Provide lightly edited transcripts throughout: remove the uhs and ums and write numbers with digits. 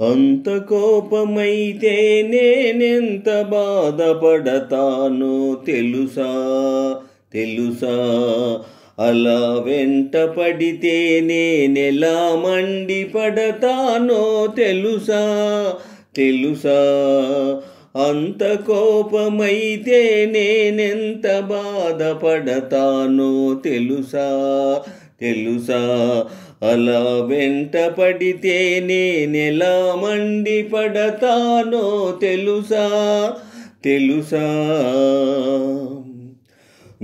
అంత కోపమైతే నేనెంత బాధపడతానో తెలుసా తెలుసా. అలా వెంట పడితే నేనెలా మండిపడతానో తెలుసా తెలుసా. అంత కోపమైతే నేనెంత బాధపడతానో తెలుసా తెలుసా. అలా వెంట పడితే నేనెలా మండిపడతానో తెలుసా తెలుసా.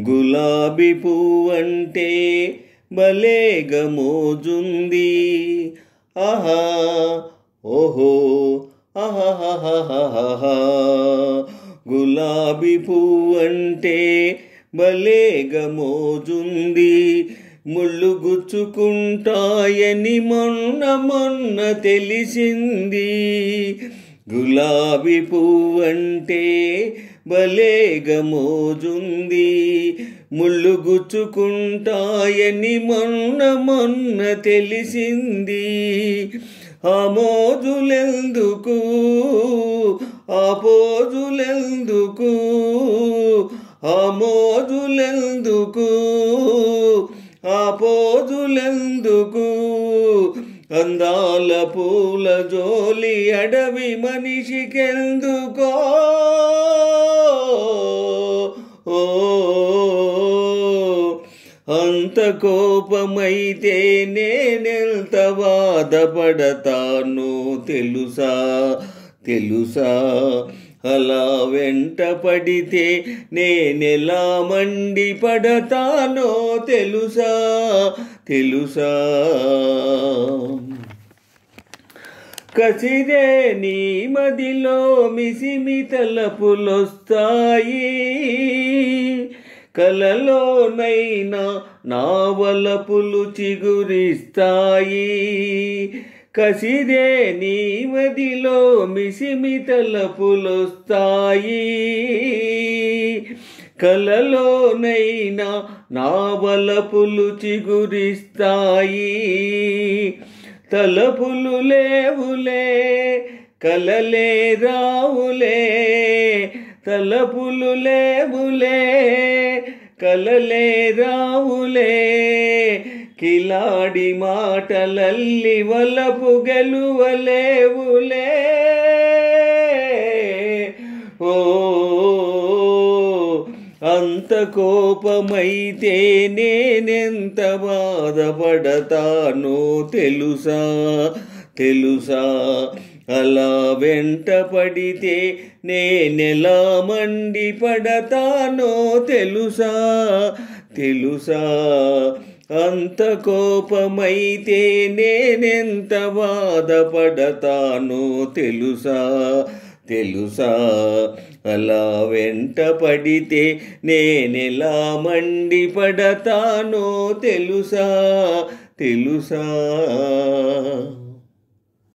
గులాబీ పువ్వంటే భలేగా మోజుంది, ఆహా ఓహో ఆహాహాహాహా. గులాబీ పువ్వంటే భలేగా మోజుంది, ముళ్ళు గుచ్చుకుంటాయని మొన్న తెలిసింది. గులాబీ పువ్వంటే భలేగా మోజుంది, ముళ్ళు గుచ్చుకుంటాయని మొన్న తెలిసింది. ఆ మోజులెందుకు ఆ పోజులెందుకు, ఆ మోజులెందుకు ఆ పోజులెందుకు. అందాల పూల జోలి అడవి మనిషికెందుకో. అంత కోపమైతే నేనెంత బాధపడతానో తెలుసా తెలుసా. అలా వెంట పడితే నేనెలా మండిపడతానో తెలుసా తెలుసా. కసిరే నీ మదిలో మిసిమి తలపులొస్తాయి, కలలోనైనా నా వలపులు చిగురిస్తాయి. కసిరే నీ మదిలో మిసిమి తలపులొస్తాయి, కలలోనైనా నా వలపులు చిగురిస్తాయి. తలపులు లేవులే కలలే రావులే, తలపులు లేవులే కలలే రావులే. కిలాడి మాటలల్లి వలపు గెలువలేవులే. ఓ అంత కోపమైతే నేనెంత బాధపడతానో తెలుసా తెలుసా. అలా వెంట పడితే నేనెలా మండిపడతానో తెలుసా తెలుసా. అంత కోపమైతే నేనెంత బాధపడతానో తెలుసా తెలుసా. అలా వెంట పడితే నేనెలా మండిపడతానో తెలుసా తెలుసా.